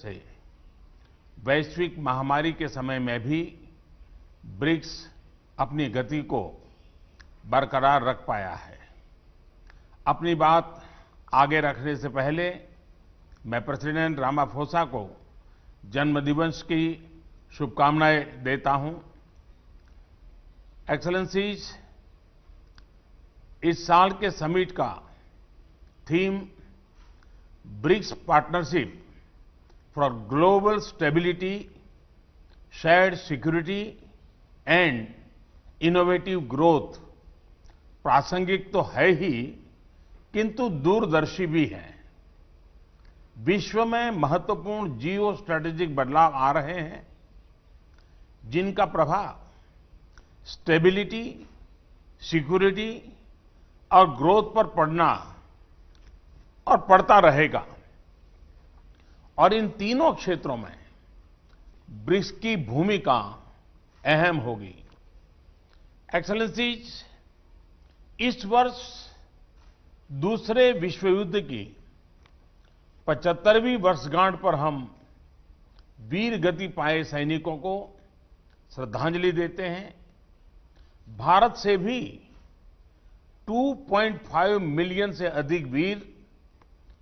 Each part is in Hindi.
से वैश्विक महामारी के समय में भी ब्रिक्स अपनी गति को बरकरार रख पाया है। अपनी बात आगे रखने से पहले मैं प्रेसिडेंट रामाफोसा को जन्मदिवस की शुभकामनाएं देता हूं। एक्सेलेंसीज, इस साल के समिट का theme BRICS partnership for global stability, shared security and innovative growth प्रासंगिक तो है ही, किंतु दूरदर्शी भी है। विश्व में महत्वपूर्ण जियो स्ट्रैटेजिक बदलाव आ रहे हैं, जिनका प्रभाव स्टेबिलिटी, सिक्योरिटी और ग्रोथ पर पड़ना और पड़ता रहेगा। और इन तीनों क्षेत्रों में ब्रिक्स की भूमिका अहम होगी। एक्सेलेंसीज, इस वर्ष दूसरे विश्व युद्ध की 75वीं वर्षगांठ पर हम वीर गति पाए सैनिकों को श्रद्धांजलि देते हैं। भारत से भी 2.5 मिलियन से अधिक वीर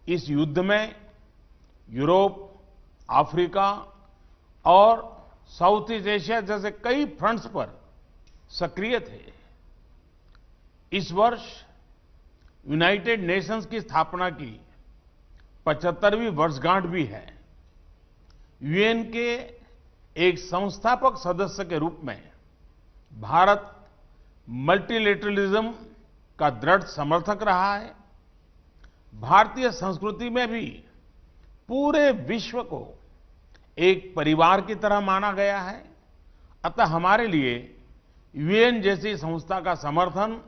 इस युद्ध में यूरोप, अफ्रीका और साउथ ईस्ट एशिया जैसे कई फ्रंट्स पर सक्रिय थे। इस वर्ष यूनाइटेड नेशंस की स्थापना की 75वीं वर्षगांठ भी है। यूएन के एक संस्थापक सदस्य के रूप में भारत मल्टीलेटरलिज्म का दृढ़ समर्थक रहा है। भारतीय संस्कृति में भी पूरे विश्व को एक परिवार की तरह माना गया है। अतः हमारे लिए यूएन जैसी संस्था का समर्थन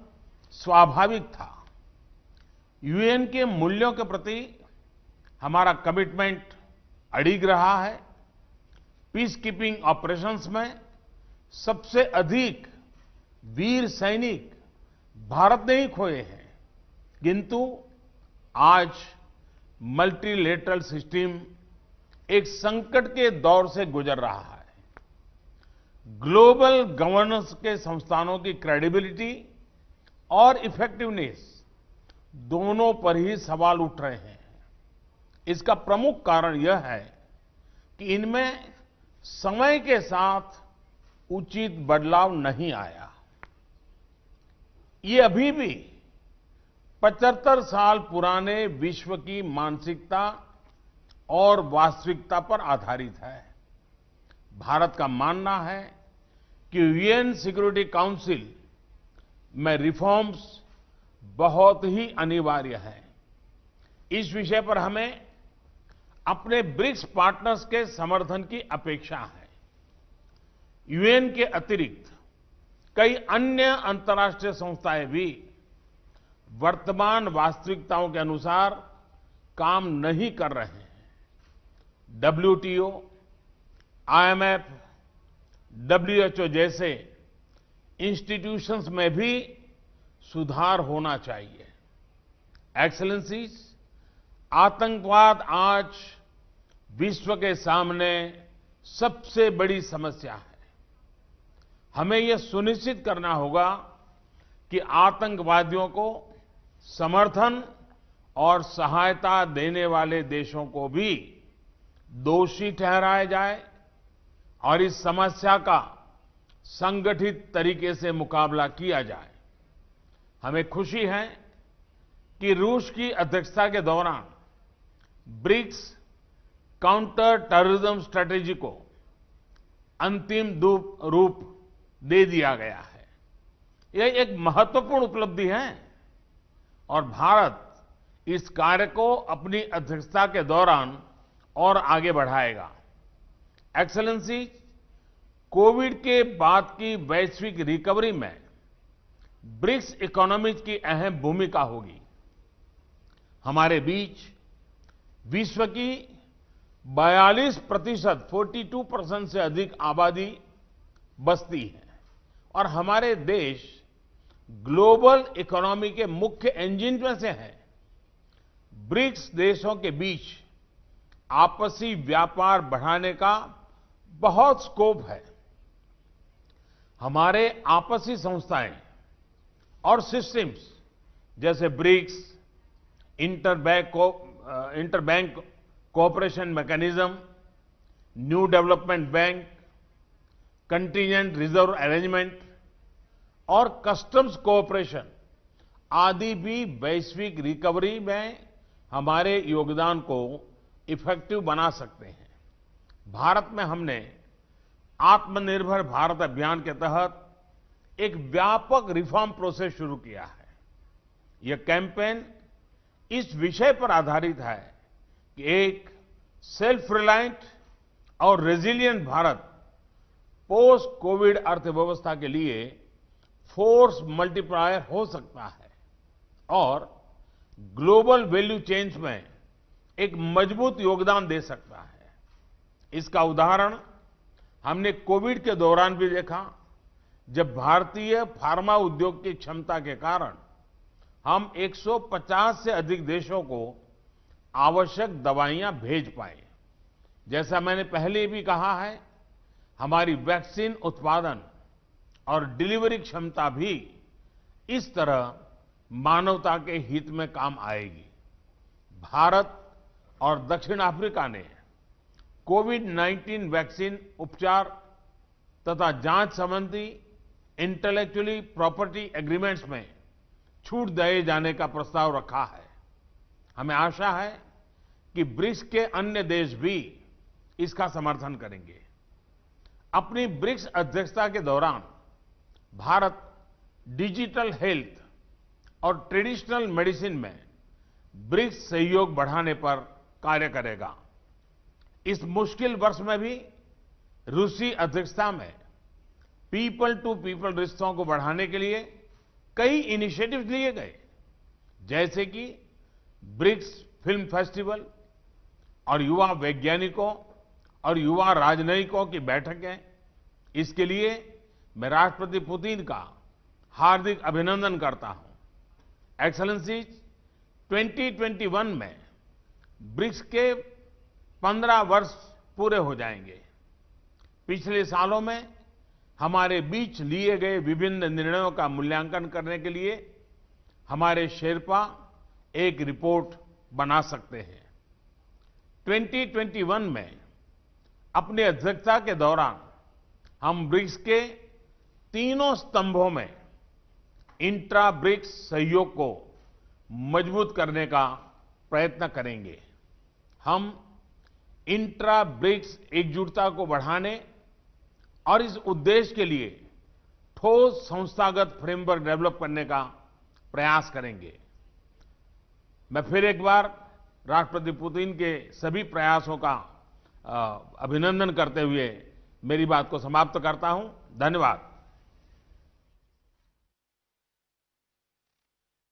स्वाभाविक था। यूएन के मूल्यों के प्रति हमारा कमिटमेंट अडिग रहा है। पीस कीपिंग ऑपरेशंस में सबसे अधिक वीर सैनिक भारत ने ही खोए हैं, किंतु आज मल्टीलेटरल सिस्टम एक संकट के दौर से गुजर रहा है। ग्लोबल गवर्नेंस के संस्थानों की क्रेडिबिलिटी और इफेक्टिवनेस दोनों पर ही सवाल उठ रहे हैं। इसका प्रमुख कारण यह है कि इनमें समय के साथ उचित बदलाव नहीं आया। ये अभी भी 75 साल पुराने विश्व की मानसिकता और वास्तविकता पर आधारित है। भारत का मानना है कि यूएन सिक्योरिटी काउंसिल में रिफॉर्म्स बहुत ही अनिवार्य है। इस विषय पर हमें अपने ब्रिक्स पार्टनर्स के समर्थन की अपेक्षा है। यूएन के अतिरिक्त कई अन्य अंतर्राष्ट्रीय संस्थाएं भी वर्तमान वास्तविकताओं के अनुसार काम नहीं कर रहे हैं। WTO, IMF, WHO जैसे इंस्टीट्यूशंस में भी सुधार होना चाहिए। एक्सेलेंसीज, आतंकवाद आज विश्व के सामने सबसे बड़ी समस्या है। हमें यह सुनिश्चित करना होगा कि आतंकवादियों को समर्थन और सहायता देने वाले देशों को भी दोषी ठहराया जाए और इस समस्या का संगठित तरीके से मुकाबला किया जाए। हमें खुशी है कि रूस की अध्यक्षता के दौरान ब्रिक्स काउंटर टेररिज्म स्ट्रैटेजी को अंतिम रूप दे दिया गया है। यह एक महत्वपूर्ण उपलब्धि है और भारत इस कार्य को अपनी अध्यक्षता के दौरान और आगे बढ़ाएगा। एक्सेलेंसी, कोविड के बाद की वैश्विक रिकवरी में ब्रिक्स इकोनॉमीज की अहम भूमिका होगी। हमारे बीच विश्व की 42% से अधिक आबादी बसती है और हमारे देश ग्लोबल इकोनॉमी के मुख्य इंजन में से है। ब्रिक्स देशों के बीच आपसी व्यापार बढ़ाने का बहुत स्कोप है। हमारे आपसी संस्थाएं और सिस्टम्स जैसे BRICS, interbank cooperation mechanism, new development bank, contingent reserve arrangement और कस्टम्स कोऑपरेशन आदि भी वैश्विक रिकवरी में हमारे योगदान को इफेक्टिव बना सकते हैं। भारत में हमने आत्मनिर्भर भारत अभियान के तहत एक व्यापक रिफॉर्म प्रोसेस शुरू किया है। यह कैंपेन इस विषय पर आधारित है कि एक सेल्फ रिलायंट और रेजिलिएंट भारत पोस्ट कोविड अर्थव्यवस्था के लिए फोर्स मल्टीप्लायर हो सकता है और ग्लोबल वैल्यू चेन्स में एक मजबूत योगदान दे सकता है। इसका उदाहरण हमने कोविड के दौरान भी देखा, जब भारतीय फार्मा उद्योग की क्षमता के कारण हम 150 से अधिक देशों को आवश्यक दवाइयां भेज पाए। जैसा मैंने पहले भी कहा है, हमारी वैक्सीन उत्पादन और डिलीवरी क्षमता भी इस तरह मानवता के हित में काम आएगी। भारत और दक्षिण अफ्रीका ने कोविड-19 वैक्सीन उपचार तथा जांच संबंधी इंटेलेक्चुअली प्रॉपर्टी एग्रीमेंट्स में छूट दिए जाने का प्रस्ताव रखा है। हमें आशा है कि ब्रिक्स के अन्य देश भी इसका समर्थन करेंगे। अपनी ब्रिक्स अध्यक्षता के दौरान भारत डिजिटल हेल्थ और ट्रेडिशनल मेडिसिन में ब्रिक्स सहयोग बढ़ाने पर कार्य करेगा। इस मुश्किल वर्ष में भी रूसी अध्यक्षता में पीपल टू पीपल रिश्तों को बढ़ाने के लिए कई इनिशिएटिव्स लिए गए, जैसे कि ब्रिक्स फिल्म फेस्टिवल और युवा वैज्ञानिकों और युवा राजनयिकों की बैठकें। इसके लिए मैं राष्ट्रपति पुतिन का हार्दिक अभिनंदन करता हूं। एक्सेलेंसीज, 2021 में ब्रिक्स के 15 वर्ष पूरे हो जाएंगे। पिछले सालों में हमारे बीच लिए गए विभिन्न निर्णयों का मूल्यांकन करने के लिए हमारे शेरपा एक रिपोर्ट बना सकते हैं। 2021 में अपनी अध्यक्षता के दौरान हम ब्रिक्स के तीनों स्तंभों में इंट्रा ब्रिक्स सहयोग को मजबूत करने का प्रयत्न करेंगे। हम इंट्रा ब्रिक्स एकजुटता को बढ़ाने और इस उद्देश्य के लिए ठोस संस्थागत फ्रेमवर्क डेवलप करने का प्रयास करेंगे। मैं फिर एक बार राष्ट्रपति पुतिन के सभी प्रयासों का अभिनंदन करते हुए मेरी बात को समाप्त करता हूं। धन्यवाद।